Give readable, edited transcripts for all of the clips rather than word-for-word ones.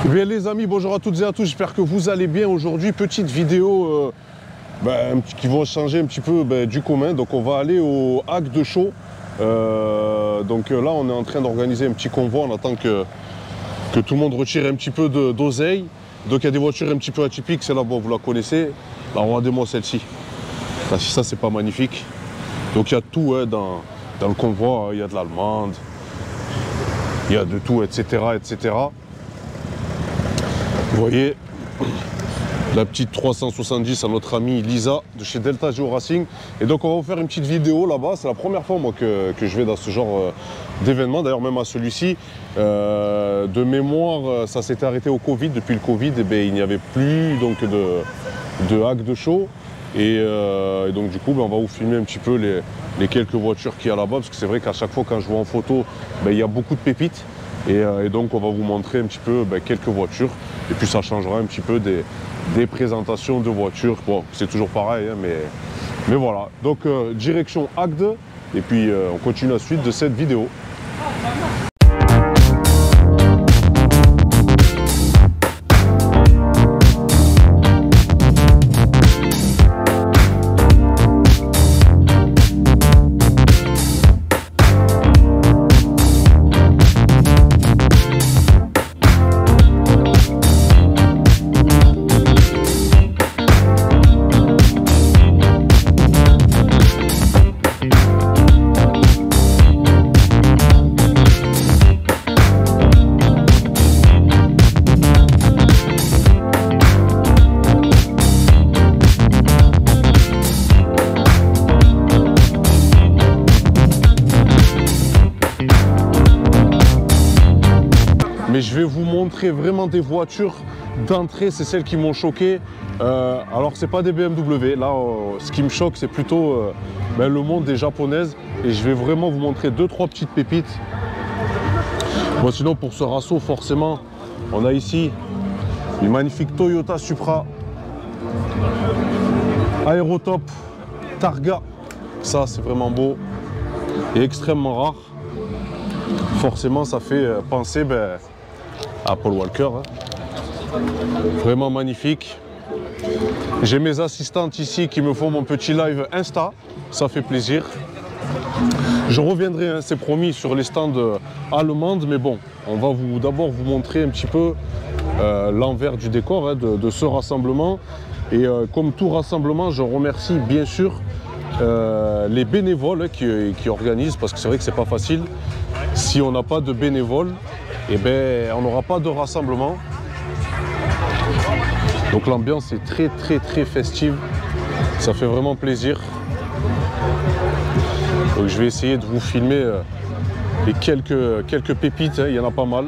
Bien les amis, bonjour à toutes et à tous, j'espère que vous allez bien. Aujourd'hui, petite vidéo qui va changer un petit peu du commun. Donc on va aller au Hack de Chaux. Donc là on est en train d'organiser un petit convoi, on attend que tout le monde retire un petit peu d'oseille. Donc il y a des voitures un petit peu atypiques, celle-là bon, vous la connaissez. Là regardez-moi celle-ci, ça c'est pas magnifique. Donc il y a tout dans le convoi, il y a de l'allemande, il y a de tout, etc. etc. Vous voyez, la petite 370 à notre amie Lisa de chez Delta Geo Racing. Et donc on va vous faire une petite vidéo là-bas. C'est la première fois moi que je vais dans ce genre d'événement. D'ailleurs même à celui-ci, de mémoire, ça s'était arrêté au Covid. Depuis le Covid, il n'y avait plus donc, de Hack de Chaux. Et donc du coup, on va vous filmer un petit peu les quelques voitures qu'il y a là-bas. Parce que c'est vrai qu'à chaque fois quand je vois en photo, il y a beaucoup de pépites. Et donc on va vous montrer un petit peu quelques voitures. Et puis ça changera un petit peu des présentations de voitures. Bon, c'est toujours pareil, hein, mais voilà. Donc direction Agde. Et puis on continue la suite de cette vidéo. Mais je vais vous montrer vraiment des voitures d'entrée, c'est celles qui m'ont choqué. Alors c'est pas des BMW, là ce qui me choque c'est plutôt le monde des japonaises. Et je vais vraiment vous montrer 2-3 petites pépites. Bon, sinon pour ce rasso forcément, on a ici une magnifique Toyota Supra, Aérotop, Targa. Ça c'est vraiment beau et extrêmement rare. Forcément ça fait penser à Paul Walker, hein. Vraiment magnifique. J'ai mes assistantes ici qui me font mon petit live Insta, ça fait plaisir. Je reviendrai, hein, c'est promis, sur les stands allemandes, mais bon, on va d'abord vous montrer un petit peu l'envers du décor hein, de ce rassemblement. Et comme tout rassemblement, je remercie bien sûr les bénévoles qui organisent, parce que c'est vrai que c'est pas facile. Si on n'a pas de bénévoles, on n'aura pas de rassemblement. Donc l'ambiance est très festive. Ça fait vraiment plaisir. Donc je vais essayer de vous filmer les quelques pépites, hein. Il y en a pas mal.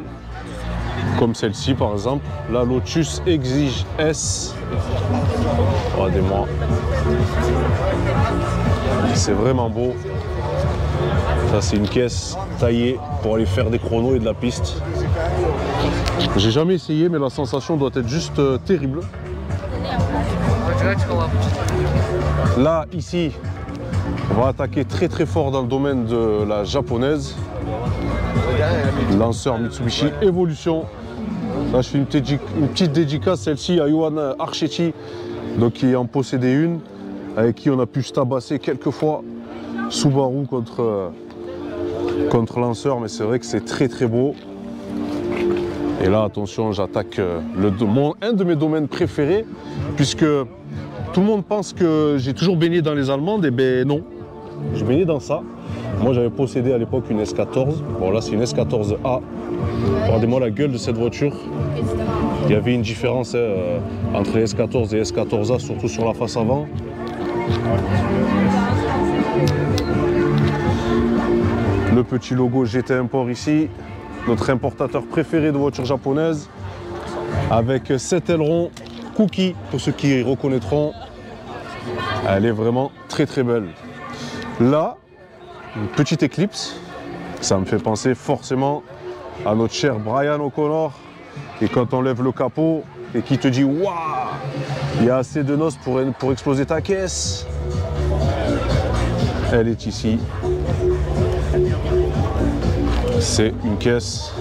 Comme celle-ci par exemple. La Lotus Exige S. Regardez-moi. C'est vraiment beau. Ça c'est une caisse taillée pour aller faire des chronos et de la piste. J'ai jamais essayé mais la sensation doit être juste terrible. Là ici on va attaquer très fort dans le domaine de la japonaise. Lanceur Mitsubishi Evolution. Là je fais une petite dédicace celle-ci à Johan Archetti, donc qui en possédait une, avec qui on a pu se tabasser quelques fois. Subaru contre lanceur, mais c'est vrai que c'est très beau. Et là attention, j'attaque un de mes domaines préférés, puisque tout le monde pense que j'ai toujours baigné dans les allemandes. Et non, j'ai baigné dans ça. Moi j'avais possédé à l'époque une S14. Bon là c'est une S14A. Regardez-moi la gueule de cette voiture. Il y avait une différence entre les S14 et S14A, surtout sur la face avant. Le petit logo GT Import ici, notre importateur préféré de voitures japonaises, avec 7 ailerons Cookie, pour ceux qui reconnaîtront. Elle est vraiment très belle. Là, une petite Eclipse, ça me fait penser forcément à notre cher Brian O'Connor. Et quand on lève le capot et qu'il te dit waouh, il y a assez de noces pour exploser ta caisse. Elle est ici. C'est une caisse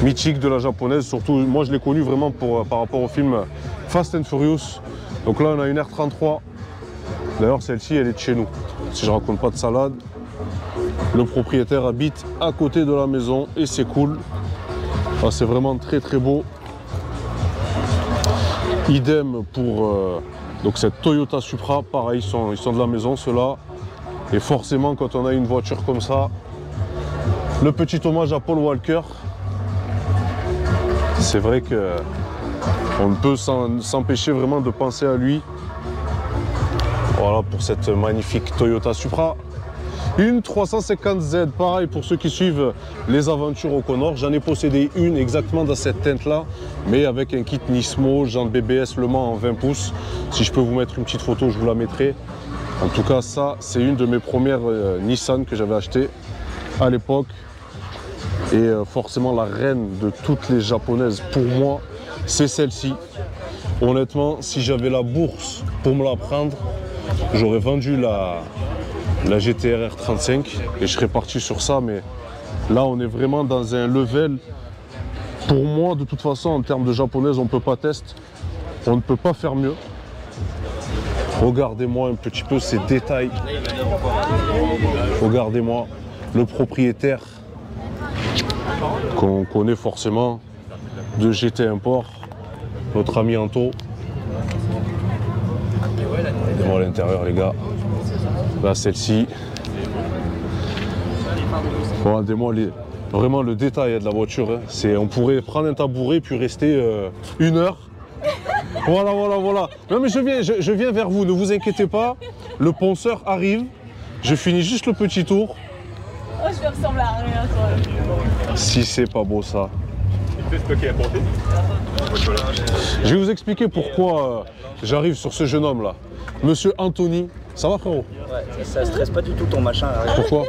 mythique de la japonaise. Surtout, moi je l'ai connue vraiment par rapport au film Fast and Furious. Donc là, on a une R33. D'ailleurs, celle-ci, elle est de chez nous. Si je raconte pas de salade, le propriétaire habite à côté de la maison et c'est cool. Ah, c'est vraiment très très beau. Idem pour donc cette Toyota Supra, pareil, ils sont de la maison ceux-là. Et forcément, quand on a une voiture comme ça, le petit hommage à Paul Walker. C'est vrai que on ne peut s'empêcher vraiment de penser à lui. Voilà pour cette magnifique Toyota Supra. Une 350Z, pareil pour ceux qui suivent les aventures au Connor. J'en ai possédé une exactement dans cette teinte-là, mais avec un kit Nismo, jantes BBS Le Mans en 20 pouces. Si je peux vous mettre une petite photo, je vous la mettrai. En tout cas, ça, c'est une de mes premières Nissan que j'avais achetées à l'époque. Et forcément, la reine de toutes les japonaises, pour moi, c'est celle-ci. Honnêtement, si j'avais la bourse pour me la prendre, j'aurais vendu la GT-R 35 et je serais parti sur ça. Mais là, on est vraiment dans un level. Pour moi, de toute façon, en termes de japonaise, on ne peut pas tester. On ne peut pas faire mieux. Regardez-moi un petit peu ces détails. Regardez-moi le propriétaire qu'on connaît forcément de GT Import, notre ami Anto. Regardez-moi l'intérieur, les gars. Là, celle-ci. Regardez-moi vraiment le détail de la voiture. Hein. On pourrait prendre un tabouret puis rester 1 heure. Voilà. Non mais je viens vers vous, ne vous inquiétez pas. Le ponceur arrive. Je finis juste le petit tour. Oh, je vais ressembler à rien, toi. Si c'est pas beau ça. Je vais vous expliquer pourquoi j'arrive sur ce jeune homme là. Monsieur Anthony, ça va frérot? Ouais, ça stresse pas du tout ton machin là. Pourquoi?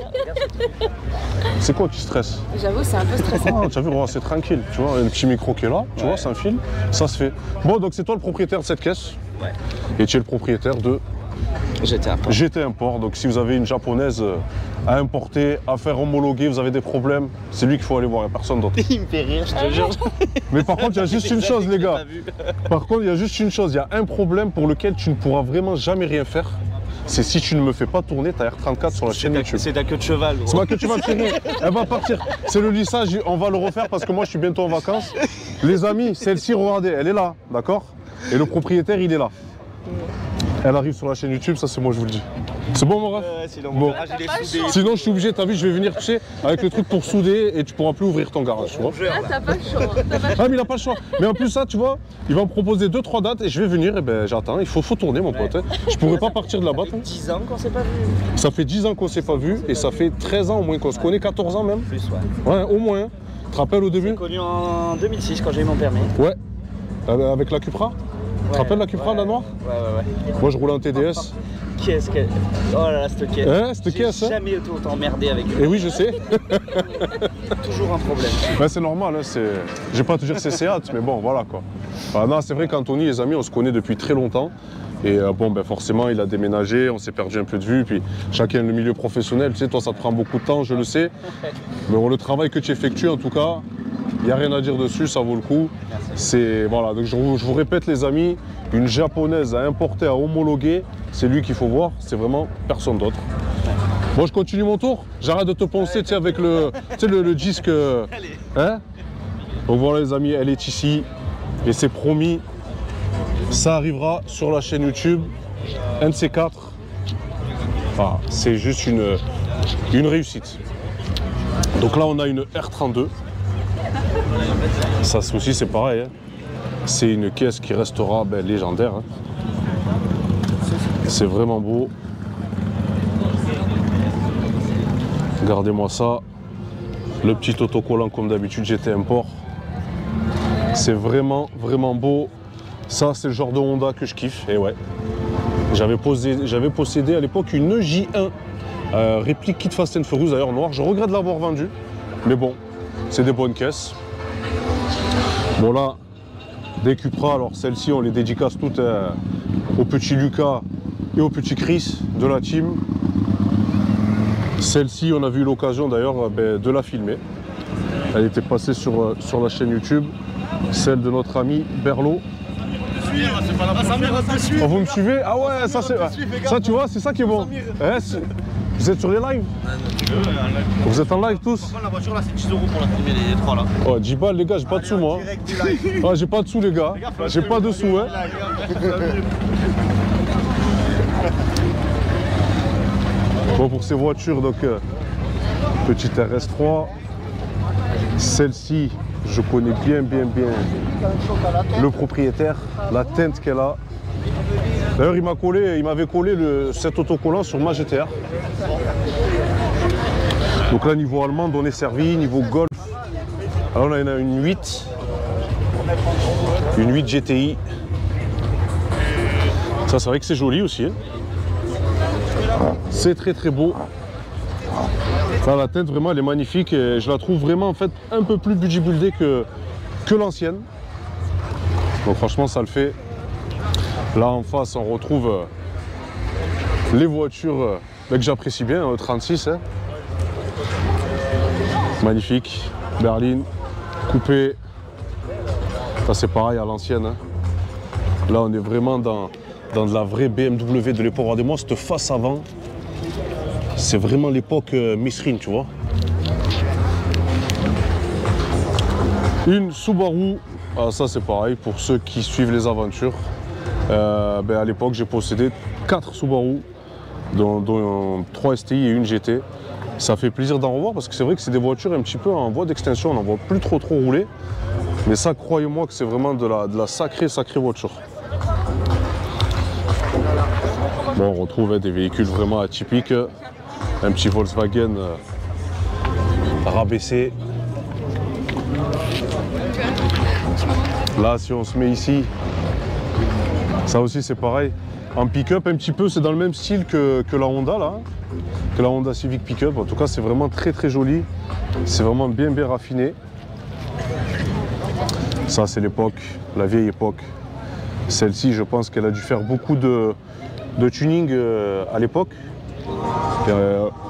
C'est quoi qui stresse? J'avoue, c'est un peu stressant. Ah, tu as vu, c'est tranquille, tu vois, un petit micro qui est là, tu vois, c'est un fil, ça se fait. Bon, donc c'est toi le propriétaire de cette caisse? Ouais. Et tu es le propriétaire de GT Import. GT Import. Donc si vous avez une japonaise à importer, à faire homologuer, vous avez des problèmes, c'est lui qu'il faut aller voir, il n'y a personne d'autre. Il me fait rire, je te jure. Mais par contre, il y a juste une chose, les gars. Par contre, il y a juste une chose, il y a un problème pour lequel tu ne pourras vraiment jamais rien faire. C'est si tu ne me fais pas tourner ta R34 sur la chaîne YouTube. C'est ta queue de cheval. C'est ma queue de cheval, chérie. Elle va partir. C'est le lissage, on va le refaire parce que moi je suis bientôt en vacances. Les amis, celle-ci, regardez, elle est là, d'accord? Et le propriétaire, il est là. Elle arrive sur la chaîne YouTube, ça c'est moi, je vous le dis. C'est bon, mon ref? Sinon, bon. il est soudé. Sinon, je suis obligé, t'as vu, je vais venir toucher avec le truc pour souder et tu pourras plus ouvrir ton garage, tu vois. Ah, t'as pas le choix. Ah, mais il a pas le choix. Mais en plus, ça, tu vois, il va me proposer 2-3 dates et je vais venir, et ben j'attends. Il faut tourner, mon pote. Hein. Je pourrais pas partir de là-bas. Ça fait 10 ans qu'on s'est pas vu. Ça fait 10 ans qu'on s'est pas vu et ça fait 13 ans au moins qu'on se connaît, 14 ans même. Plus, ouais. Ouais, au moins. Tu te rappelles au début? J'ai connu en 2006 quand j'ai eu mon permis. Ouais. Avec la Cupra? Tu te rappelles la Cupra, la noire? Ouais. Moi, je roulais en TDS. Qu'est-ce que... Oh là là, cette caisse. Hein, cette caisse, hein. J'ai jamais autant emmerdé avec eux. Et oui, je sais. Toujours un problème. Ouais, c'est normal, hein, je vais pas te dire c'est Seat, mais bon, voilà quoi. Non, c'est vrai qu'Anthony, les amis, on se connaît depuis très longtemps. Et bon, ben forcément, il a déménagé, on s'est perdu un peu de vue. Puis chacun le milieu professionnel, tu sais, toi, ça te prend beaucoup de temps, je le sais. Mais bon, le travail que tu effectues, en tout cas, il n'y a rien à dire dessus, ça vaut le coup. C'est voilà, donc je vous répète, les amis, une japonaise à importer, à homologuer, c'est lui qu'il faut voir, c'est vraiment personne d'autre. Bon, je continue mon tour. J'arrête de te poncer, tu sais, avec le disque. Hein? Donc voilà, les amis, elle est ici et c'est promis. Ça arrivera sur la chaîne YouTube, un de ces 4. Enfin, c'est juste une réussite. Donc là, on a une R32. Ça aussi, c'est pareil. Hein. C'est une caisse qui restera légendaire. Hein. C'est vraiment beau. Regardez-moi ça. Le petit autocollant comme d'habitude, GT Import. C'est vraiment beau. Ça, c'est le genre de Honda que je kiffe. Et ouais. J'avais possédé à l'époque une J1 réplique Kit Fast and Furious, d'ailleurs noire. Je regrette de l'avoir vendue. Mais bon, c'est des bonnes caisses. Bon là, des Cupra, alors celles-ci, on les dédicace toutes au petit Lucas et au petit Chris de la team. Celle-ci, on a eu l'occasion d'ailleurs de la filmer. Elle était passée sur la chaîne YouTube, celle de notre ami Berlo. Oh, vous me suivez? Ah ouais, ça c'est. Ça tu vois, c'est ça qui est bon. Vous êtes sur les lives? Vous êtes en live tous? La voiture là, c'est 10 € pour la filmer les 3 là. Oh, 10 balles les gars, j'ai pas de sous moi. Ah, j'ai pas de sous les gars. J'ai pas de sous, hein. Bon, pour ces voitures, donc petite RS3. Celle-ci, je connais bien le propriétaire, la teinte qu'elle a. D'ailleurs, il m'avait collé cet autocollant sur ma GTR. Donc là, niveau allemande, on est servi, niveau Golf. Alors là, on a une 8. Une 8 GTI. Ça, c'est vrai que c'est joli aussi. Hein. C'est très beau. Là, la teinte, vraiment, elle est magnifique. Et je la trouve vraiment, en fait, un peu plus budget buildée que l'ancienne. Donc franchement, ça le fait. Là, en face, on retrouve les voitures que j'apprécie bien, 36. Hein. Magnifique. Berline, coupé. Ça, c'est pareil à l'ancienne. Hein. Là, on est vraiment dans de la vraie BMW de l'époque. Regardez-moi cette face avant. C'est vraiment l'époque Misrin, tu vois. Une Subaru. Ah, ça, c'est pareil pour ceux qui suivent les aventures. À l'époque, j'ai possédé 4 Subaru, dont 3 STI et une GT. Ça fait plaisir d'en revoir parce que c'est vrai que c'est des voitures un petit peu en voie d'extinction. On n'en voit plus trop rouler. Mais ça, croyez-moi que c'est vraiment de la sacrée voiture. Bon, on retrouve des véhicules vraiment atypiques. Un petit Volkswagen rabaissé. Là, si on se met ici, ça aussi c'est pareil. En pick-up, un petit peu, c'est dans le même style que la Honda, là. Que la Honda Civic pick-up. En tout cas, c'est vraiment très joli. C'est vraiment bien raffiné. Ça, c'est l'époque, la vieille époque. Celle-ci, je pense qu'elle a dû faire beaucoup de tuning à l'époque.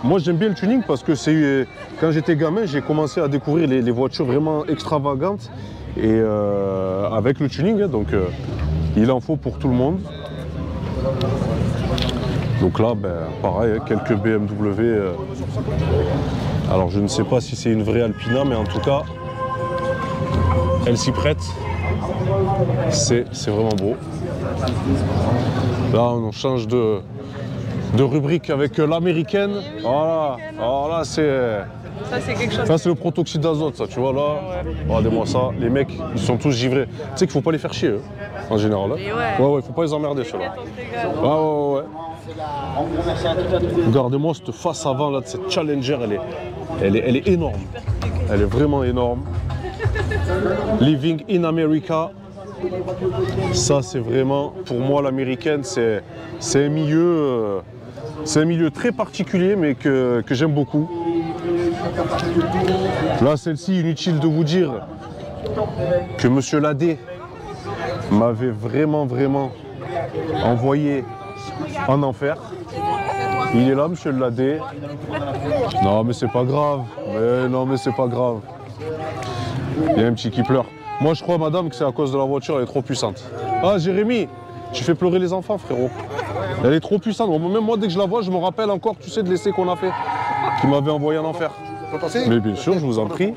Moi, j'aime bien le tuning parce que c'est quand j'étais gamin, j'ai commencé à découvrir les voitures vraiment extravagantes et avec le tuning. Hein, donc, il en faut pour tout le monde. Donc là, pareil, quelques BMW. Alors, je ne sais pas si c'est une vraie Alpina, mais en tout cas, elle s'y prête. C'est vraiment beau. Là, on change de rubrique avec l'américaine. Voilà. Alors là, c'est. Ça, c'est quelque chose. Ça, c'est le protoxyde d'azote, ça, tu vois là. Regardez-moi ça. Les mecs, ils sont tous givrés. Tu sais qu'il faut pas les faire chier, eux, en général. Hein. Ouais, faut pas les emmerder, ceux-là. Ouais. Regardez-moi cette face avant là de cette Challenger, elle est énorme. Elle est vraiment énorme. Living in America. Ça, c'est vraiment, pour moi, l'américaine, c'est un milieu très particulier, mais que j'aime beaucoup. Là, celle-ci, inutile de vous dire que Monsieur Ladé m'avait vraiment envoyé en enfer. Il est là, Monsieur Ladé. Non, mais c'est pas grave. Mais c'est pas grave. Il y a un petit qui pleure. Moi, je crois, madame, que c'est à cause de la voiture, elle est trop puissante. Ah, Jérémy, tu fais pleurer les enfants, frérot. Elle est trop puissante. Même moi, dès que je la vois, je me rappelle encore, tu sais, de l'essai qu'on a fait, qui m'avait envoyé en enfer. Mais bien sûr, je vous en prie.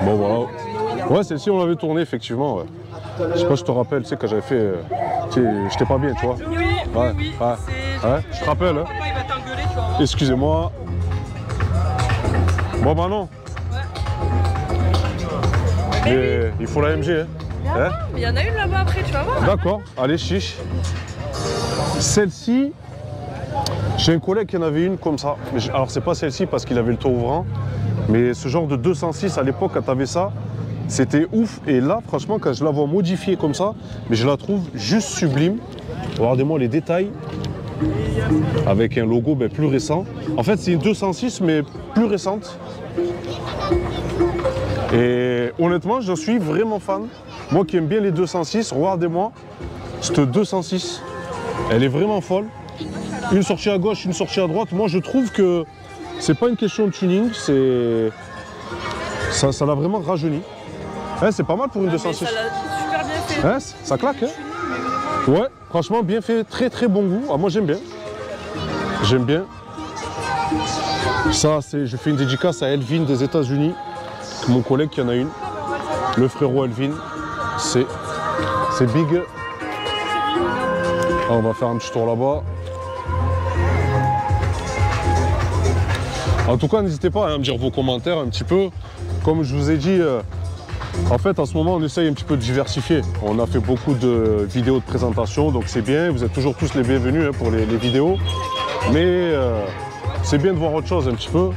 Bon, voilà. Ouais, celle-ci, on l'avait tournée, effectivement. Ouais. Je sais pas si je te rappelle, tu sais, quand j'avais fait... j'étais pas bien, tu vois. Oui. Je te rappelle, hein. Papa, il va t'engueuler, tu vois. Excusez-moi. Bon, bah non. Mais il faut la MG, hein. Il y en a une là-bas après, tu vas voir. D'accord, allez, chiche. Celle-ci, j'ai un collègue qui en avait une comme ça. Alors, c'est pas celle-ci parce qu'il avait le toit ouvrant, mais ce genre de 206 à l'époque, quand tu avais ça, c'était ouf. Et là, franchement, quand je la vois modifiée comme ça, mais je la trouve juste sublime. Regardez-moi les détails. Avec un logo plus récent. En fait, c'est une 206, mais plus récente. Et honnêtement, je suis vraiment fan. Moi qui aime bien les 206, regardez-moi, cette 206, elle est vraiment folle. Une sortie à gauche, une sortie à droite. Moi, je trouve que c'est pas une question de tuning, Ça l'a vraiment rajeuni. Ouais, c'est pas mal pour une 206. Ça l'a super bien fait. Ouais, ça claque, hein. Ouais, franchement, bien fait, très très bon goût. Ah, moi j'aime bien. J'aime bien. Ça, je fais une dédicace à Elvin des États-Unis, mon collègue qui en a une. Le frérot Elvin, c'est big. Ah, on va faire un petit tour là-bas. En tout cas, n'hésitez pas à me dire vos commentaires un petit peu. Comme je vous ai dit, en fait, en ce moment, on essaye un petit peu de diversifier. On a fait beaucoup de vidéos de présentation, donc c'est bien. Vous êtes toujours tous les bienvenus pour les vidéos. Mais c'est bien de voir autre chose un petit peu.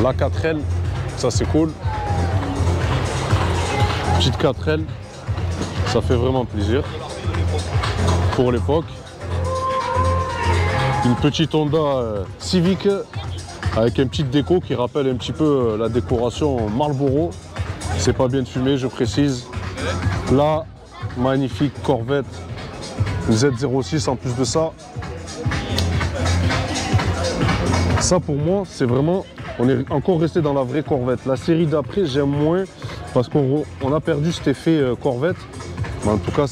La 4L, ça c'est cool. Petite 4L, ça fait vraiment plaisir. Pour l'époque. Une petite Honda Civic avec une petite déco qui rappelle un petit peu la décoration Marlboro. C'est pas bien de fumer, je précise. Là, magnifique Corvette Z06 en plus de ça. Ça pour moi, c'est vraiment, on est encore resté dans la vraie Corvette. La série d'après, j'aime moins parce qu'on a perdu cet effet Corvette. Mais en tout cas,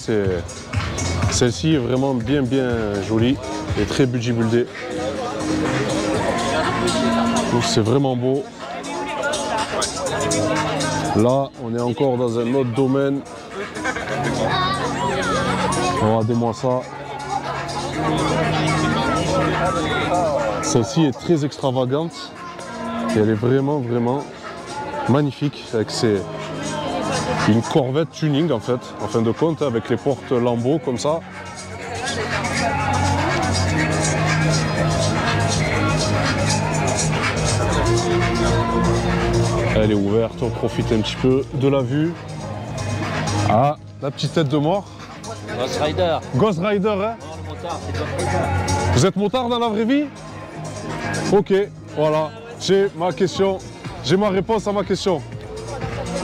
celle-ci est vraiment bien jolie et très budget buildée. Donc c'est vraiment beau. Là, on est encore dans un autre domaine. Regardez-moi ça. Celle-ci est très extravagante et elle est vraiment magnifique avec une Corvette tuning en fait, en fin de compte, avec les portes lambeaux comme ça. Elle est ouverte, on profite un petit peu de la vue. Ah, la petite tête de mort. Ghost Rider. Ghost Rider, hein? Non, le motard, c'est Ghost Rider. Vous êtes motard dans la vraie vie? Ok, voilà. J'ai ma question. J'ai ma réponse à ma question.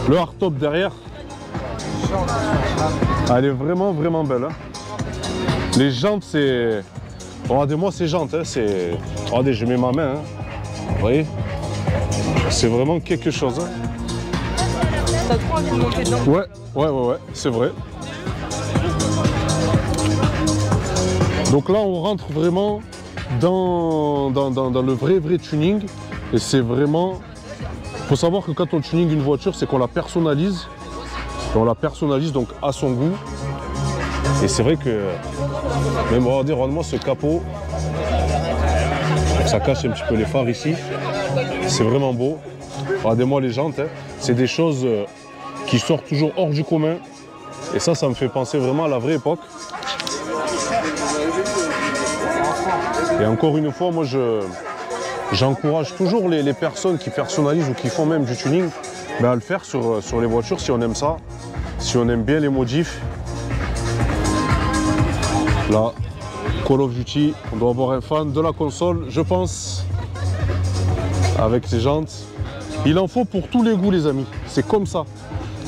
Le hardtop derrière. Elle est vraiment belle. Hein? Les jantes, c'est... Regardez-moi ces jantes. Hein? Regardez, je mets ma main. Hein? Vous voyez? C'est vraiment quelque chose. Hein? T'as trop envie de monter dedans. Ouais, c'est vrai. Donc là, on rentre vraiment dans le vrai tuning. Et c'est vraiment... Il faut savoir que quand on tuning une voiture, c'est qu'on la personnalise. Et on la personnalise donc à son goût. Et c'est vrai que... Même regardez-moi ce capot. Ça cache un petit peu les phares ici. C'est vraiment beau. Regardez-moi les jantes. Hein. C'est des choses qui sortent toujours hors du commun. Et ça me fait penser vraiment à la vraie époque. Et encore une fois, moi j'encourage toujours les personnes qui personnalisent ou qui font même du tuning à le faire sur les voitures si on aime ça, si on aime bien les modifs. Là, Call of Duty, on doit avoir un fan de la console, je pense, avec ces jantes. Il en faut pour tous les goûts, les amis. C'est comme ça.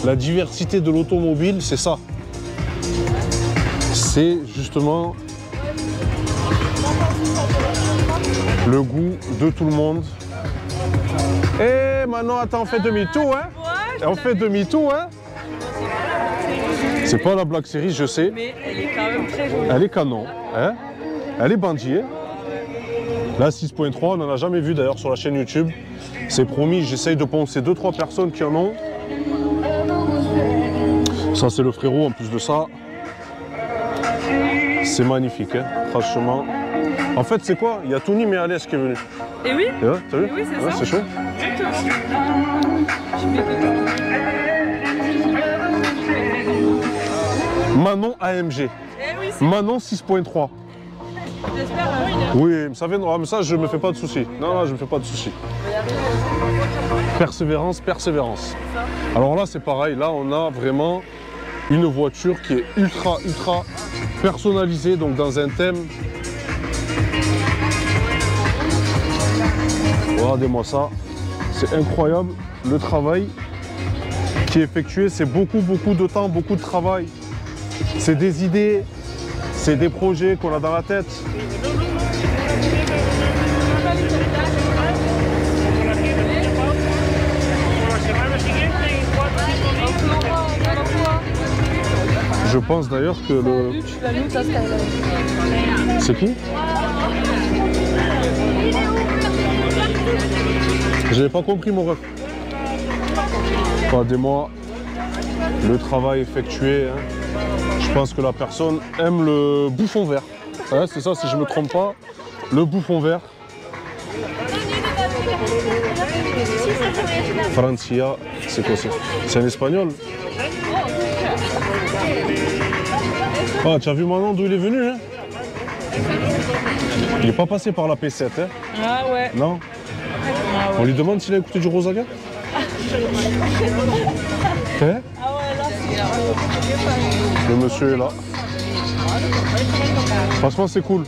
La diversité de l'automobile, c'est ça. C'est justement le goût de tout le monde. Eh, maintenant, attends, on fait demi-tour, hein? Ouais, on fait demi-tour, hein? C'est pas la Black Series, je sais. Mais elle est quand même très jolie. Elle est canon, hein? Elle est bandillée. La 6.3, on n'en a jamais vu d'ailleurs sur la chaîne YouTube. C'est promis, j'essaye de penser 2-3 personnes qui en ont. Ça, c'est le frérot en plus de ça. C'est magnifique, hein, franchement. En fait, c'est quoi? Il y a Tony mais Alès qui est venu. Et oui. Et ouais, t'as vu? Oui, c'est ouais, ça. C'est chaud. Manon AMG. Eh oui, c'est... Manon 6.3. J'espère. Oui, ça viendra, mais ça, je me fais pas de soucis. Non, je me fais pas de soucis. Persévérance. Alors là, c'est pareil. Là, on a vraiment une voiture qui est ultra personnalisée, donc dans un thème. Regardez-moi ça. C'est incroyable le travail qui est effectué. C'est beaucoup de temps, beaucoup de travail. C'est des idées, c'est des projets qu'on a dans la tête. Je pense d'ailleurs que le... La lutte à Skyline. C'est qui? J'avais pas compris mon ref. Regardez-moi le travail effectué. Hein. Je pense que la personne aime le bouffon vert. Ouais, c'est ça, si je me trompe pas. Le bouffon vert. Francia, c'est quoi ça? C'est un espagnol. Ah, tu as vu maintenant d'où il est venu, hein? Il n'est pas passé par la P7, hein? Ah ouais. Non? Ah ouais. On lui demande s'il a écouté du Rosaga? Hein? Ah ouais, là, Le monsieur est là. Franchement, c'est cool.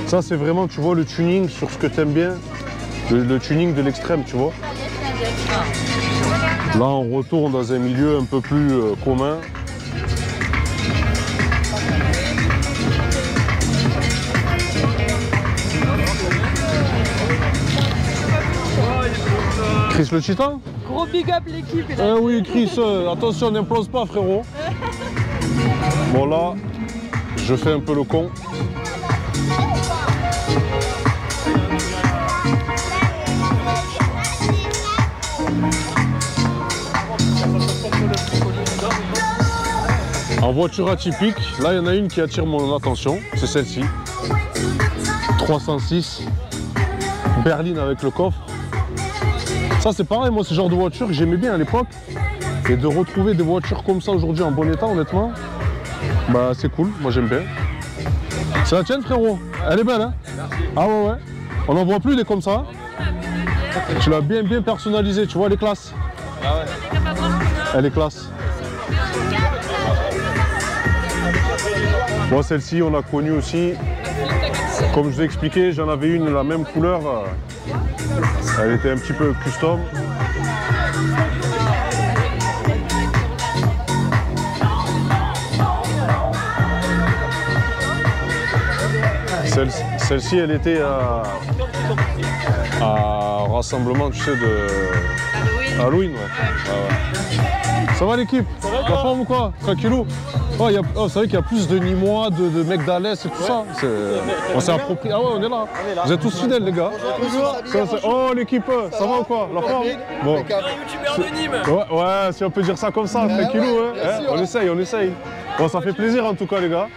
Ça, c'est vraiment, tu vois, le tuning sur ce que tu aimes bien. Le tuning de l'extrême, tu vois. Là, on retourne dans un milieu un peu plus commun. Chris le Titan? Gros big up l'équipe. Eh oui, Chris, attention, n'implose pas, frérot. Bon, là, je fais un peu le con. En voiture atypique, là, il y en a une qui attire mon attention, c'est celle-ci. 306, berline avec le coffre. Ça, c'est pareil, moi, ce genre de voiture que j'aimais bien à l'époque. Et de retrouver des voitures comme ça aujourd'hui en bon état, honnêtement, bah, c'est cool, moi, j'aime bien. C'est la tienne, frérot? Elle est belle, hein? Ah ouais, ouais. On n'en voit plus des comme ça. Tu l'as bien, bien personnalisée, tu vois, elle est classe. Elle est classe. Bon, celle-ci, on l'a connue aussi. Comme je vous ai expliqué, j'en avais une la même couleur. Elle était un petit peu custom. Celle-ci, elle était à rassemblement, tu sais, de Halloween. Ouais. Ah ouais. Ça va l'équipe? La forme ou quoi? Tranquillou? Oh, c'est vrai qu'il y a plus de Nîmois, de mecs d'Alès et tout ça. On s'est approprié. Ah ouais, on est là. Vous êtes tous fidèles, les gars. Oh, l'équipe, ça va ou quoi? La forme? Bon. Ouais, si on peut dire ça comme ça, tranquillou. Hein. On essaye, on essaye. Bon, ça fait plaisir en tout cas, les gars.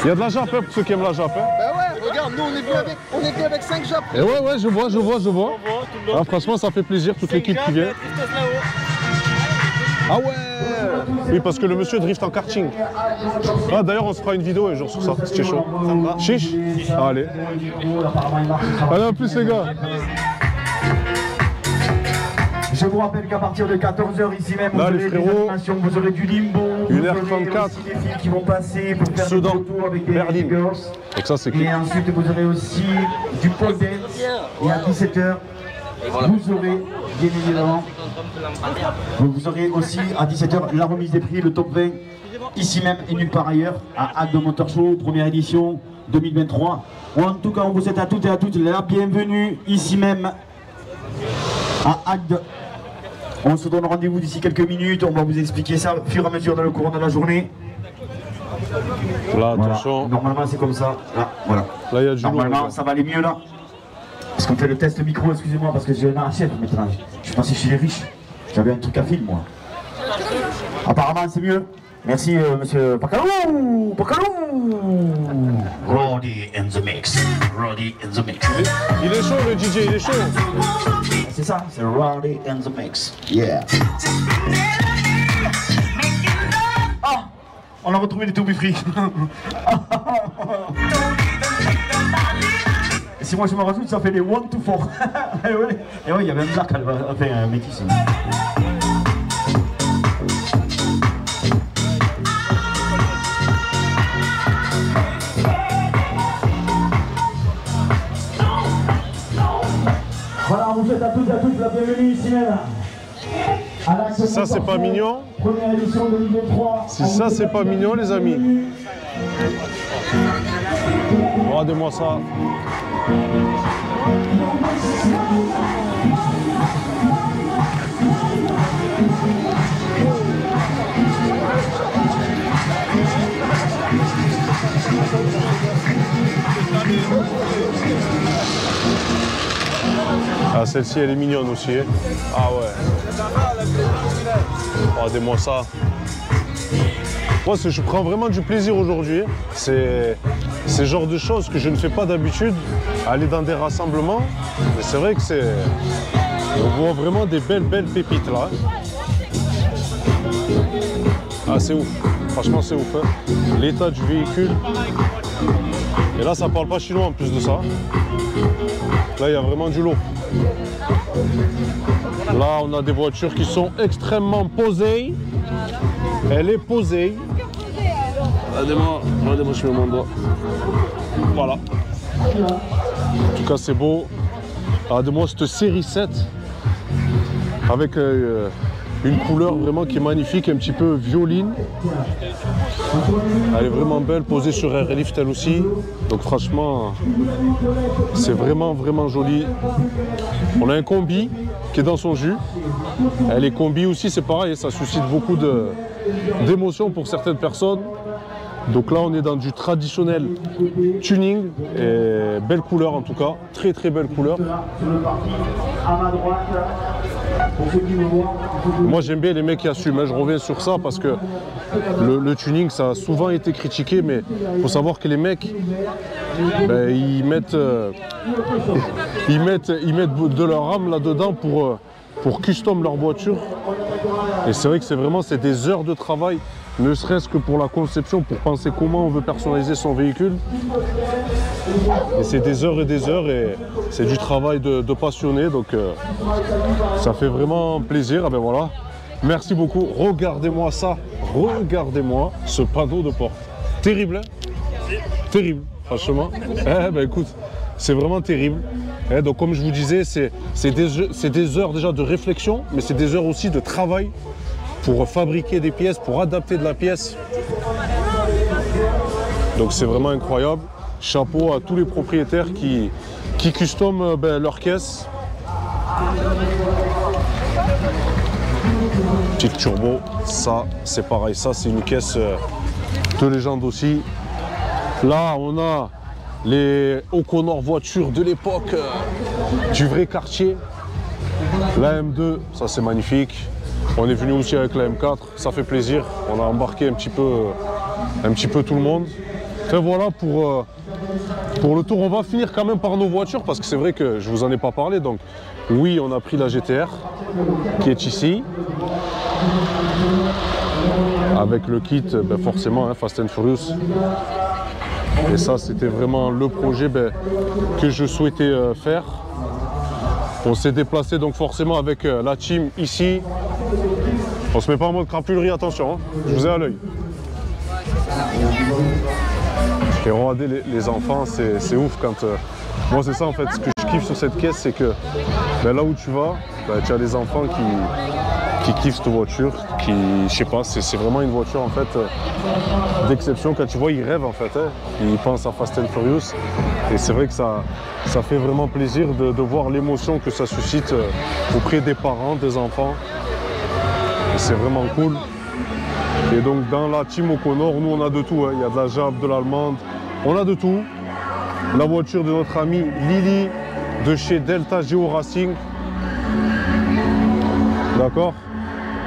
Il y a de la jappe hein, pour ceux qui aiment la jappe. Hein. Bah ouais, regarde, nous on est venu avec 5 jappes. Et ouais, je vois. Ah, franchement, ça fait plaisir, toute l'équipe qui vient. Ah ouais! Oui, parce que le monsieur drift en karting. Ah, d'ailleurs, on se fera une vidéo un jour sur ça, c'était chaud. Chiche? Allez. Allez, en plus, les gars. Je vous rappelle qu'à partir de 14h ici même, là, vous les aurez frérots, des animations, vous aurez du limbo, 1h34. des filles qui vont passer pour faire des photos avec des girls. Et ça, c'est qui? Et ensuite, vous aurez aussi du pole dance. Et à 17h, vous aurez, bien évidemment, vous aurez aussi à 17h la remise des prix, le top 20, ici même et nulle part ailleurs, à Agde Motor Show, première édition 2023. En tout cas, on vous souhaite à toutes et à toutes la bienvenue ici même à Agde. On se donne rendez-vous d'ici quelques minutes, on va vous expliquer ça au fur et à mesure dans le courant de la journée. Là, Voilà. attention. Normalement, c'est comme ça. Là, voilà. Là, il y a du Normalement, lourd, ça va aller mieux là. Parce qu'on fait le test micro, excusez-moi, parce que j'ai un archive maintenant. Je pensais chez les riches. J'avais un truc à film, moi. Apparemment, c'est mieux. Merci, monsieur Pacalou. Roddy in the mix. Roddy in the mix. Il est chaud, le DJ, il est chaud. C'est ça, c'est Roddy in the mix. Yeah. Ah, on a retrouvé les Toby Free. Et si moi je me rajoute, ça fait les 1, 2, 4. Et ouais, il y avait un black, enfin un métis. Voilà, on vous souhaite à toutes et à tous la bienvenue ici même. Ça, c'est pas mignon. Première édition 2023. Si ça, c'est pas mignon, les amis. Regardez-moi ça. celle-ci, elle est mignonne aussi. Hein. Ah ouais. Regardez-moi ça. Moi, je prends vraiment du plaisir aujourd'hui. C'est le genre de choses que je ne fais pas d'habitude. Aller dans des rassemblements. Mais c'est vrai que c'est... On voit vraiment des belles pépites là. Ah, c'est ouf. Franchement, c'est ouf. Hein. L'état du véhicule. Et là, ça parle pas chinois en plus de ça. Là, il y a vraiment du lot. Là, on a des voitures qui sont extrêmement posées. Elle est posée. Regardez-moi, je mets mon doigt. Voilà. En tout cas, c'est beau. Regardez-moi cette série 7 avec une couleur vraiment qui est magnifique, un petit peu violine. Elle est vraiment belle, posée sur Airlift elle aussi. Donc franchement, c'est vraiment joli. On a un combi qui est dans son jus. Les combis aussi, c'est pareil, ça suscite beaucoup d'émotions pour certaines personnes. Donc là, on est dans du traditionnel tuning et belle couleur en tout cas, très belle couleur. Moi, j'aime bien les mecs qui assument, hein. Je reviens sur ça parce que le tuning, ça a souvent été critiqué, mais il faut savoir que les mecs, ben, ils mettent de leur âme là-dedans pour custom leur voiture. Et c'est vrai que c'est des heures de travail, ne serait-ce que pour la conception, pour penser comment on veut personnaliser son véhicule. Et c'est des heures et c'est du travail de passionné, donc ça fait vraiment plaisir. Ah ben voilà, merci beaucoup. Regardez-moi ça, regardez-moi ce panneau de porte. Terrible, hein? Terrible, franchement. Eh ben écoute, c'est vraiment terrible. Eh, donc comme je vous disais, c'est des heures déjà de réflexion, mais c'est des heures aussi de travail pour fabriquer des pièces, pour adapter de la pièce. Donc c'est vraiment incroyable. Chapeau à tous les propriétaires qui customent leur caisse. Petite turbo, ça c'est pareil, ça c'est une caisse de légende aussi. Là on a les O'Connor voitures de l'époque du vrai quartier. La M2, ça c'est magnifique. On est venu aussi avec la M4, ça fait plaisir. On a embarqué un petit peu tout le monde. Et voilà pour le tour. On va finir quand même par nos voitures parce que c'est vrai que je vous en ai pas parlé. Donc oui, on a pris la GTR qui est ici. Avec le kit, ben forcément, hein, Fast and Furious. Et ça, c'était vraiment le projet que je souhaitais faire. On s'est déplacé donc forcément avec la team ici. On se met pas en mode crapulerie, attention, hein. Je vous ai à l'œil. Et regardez les enfants, c'est ouf quand... Moi c'est ça en fait, ce que je kiffe sur cette caisse, c'est que là où tu vas, tu as les enfants qui kiffent cette voiture, je sais pas, c'est vraiment une voiture en fait d'exception. Quand tu vois, ils rêvent en fait, hein. Ils pensent à Fast and Furious. Et c'est vrai que ça fait vraiment plaisir de voir l'émotion que ça suscite auprès des parents, des enfants. C'est vraiment cool. Et donc dans la team O'Connor, nous on a de tout, hein. Il y a de la Jab, de l'allemande, on a de tout. La voiture de notre ami Lily de chez Delta Geo Racing. D'accord?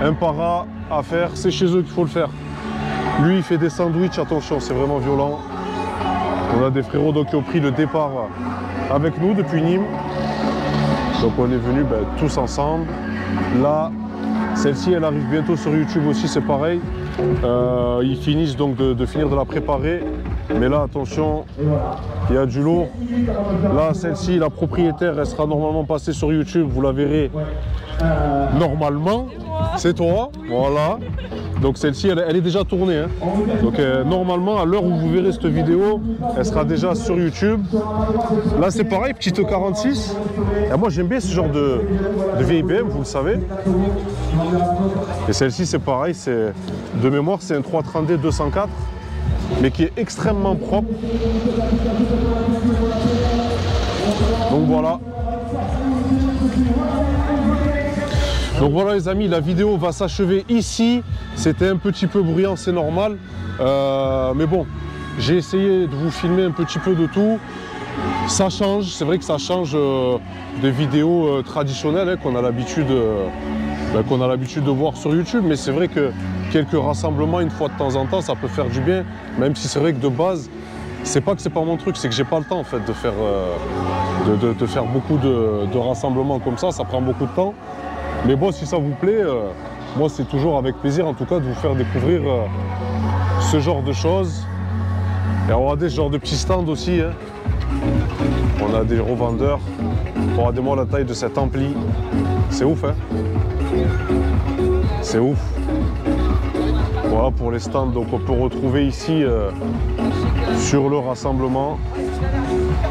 Un para à faire, c'est chez eux qu'il faut le faire. Lui il fait des sandwichs, attention, c'est vraiment violent. On a des frérots donc, qui ont pris le départ avec nous depuis Nîmes. Donc on est venus tous ensemble. Là, celle-ci elle arrive bientôt sur YouTube aussi, c'est pareil. Ils finissent donc de finir de la préparer. Mais là attention, il y a du lourd. Là celle-ci, la propriétaire, elle sera normalement passée sur YouTube, vous la verrez normalement. C'est toi, voilà. Donc celle-ci, elle est déjà tournée. Hein. Donc normalement, à l'heure où vous verrez cette vidéo, elle sera déjà sur YouTube. Là c'est pareil, petite 46. Et moi j'aime bien ce genre de vieille BM, vous le savez. Et celle-ci c'est pareil, de mémoire c'est un 330D 204, mais qui est extrêmement propre. Donc voilà. Donc voilà les amis, la vidéo va s'achever ici. C'était un petit peu bruyant, c'est normal. Mais bon, j'ai essayé de vous filmer un petit peu de tout. ça change, c'est vrai que ça change des vidéos traditionnelles hein, qu'on a l'habitude de voir sur YouTube, mais c'est vrai que quelques rassemblements une fois de temps en temps, ça peut faire du bien, même si c'est vrai que de base, c'est pas que c'est pas mon truc, c'est que j'ai pas le temps en fait de faire, beaucoup de rassemblements comme ça prend beaucoup de temps. Mais bon, si ça vous plaît, moi c'est toujours avec plaisir en tout cas de vous faire découvrir ce genre de choses. Et regardez ce genre de petits stands aussi. Hein. On a des revendeurs. Regardez-moi la taille de cet ampli. C'est ouf, hein. C'est ouf. Voilà pour les stands. Donc on peut retrouver ici sur le rassemblement.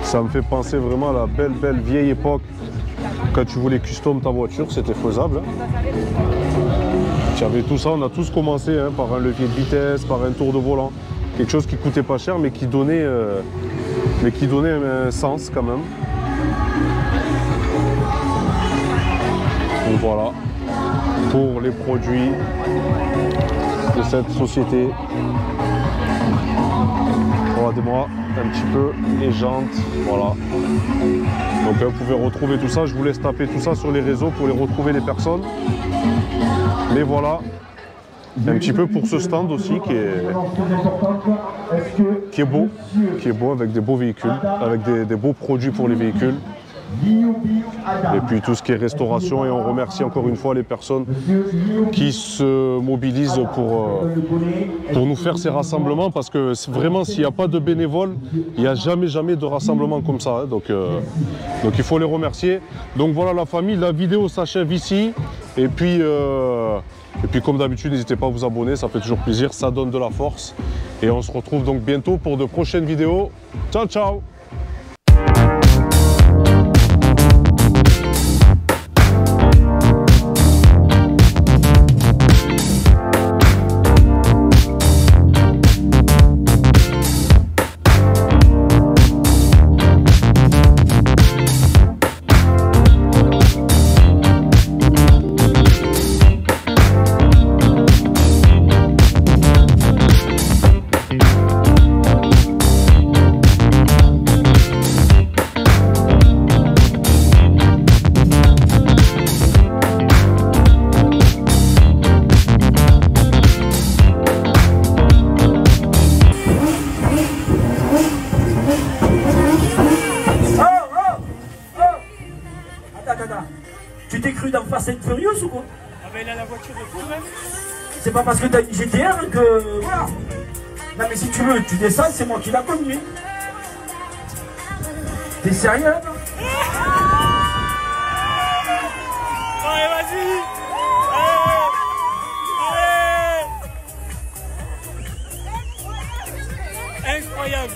Ça me fait penser vraiment à la belle vieille époque. Quand tu voulais custom ta voiture, c'était faisable. Hein. Tu avais tout ça, on a tous commencé hein, par un levier de vitesse, par un tour de volant. Quelque chose qui coûtait pas cher mais qui donnait un sens quand même. Donc voilà, pour les produits de cette société. Regardez-moi un petit peu les jantes, voilà. Donc vous pouvez retrouver tout ça, je vous laisse taper tout ça sur les réseaux pour les retrouver les personnes. Mais voilà, un petit peu pour ce stand aussi qui est beau avec des beaux véhicules, avec des beaux produits pour les véhicules. Et puis tout ce qui est restauration, et on remercie encore une fois les personnes qui se mobilisent pour nous faire ces rassemblements, parce que vraiment s'il n'y a pas de bénévoles, il n'y a jamais de rassemblement comme ça, hein. Donc il faut les remercier. Donc voilà la famille, la vidéo s'achève ici, et puis comme d'habitude n'hésitez pas à vous abonner, ça fait toujours plaisir, ça donne de la force, et on se retrouve donc bientôt pour de prochaines vidéos. Ciao ciao. Tu t'es cru dans Fast and Furious ou quoi? Ah bah il a la voiture de fou même. C'est pas parce que t'as une GTR que... Voilà. Non mais si tu veux, tu descends, c'est moi qui l'a conduit. T'es sérieux là? Allez vas-y. Allez. Incroyable.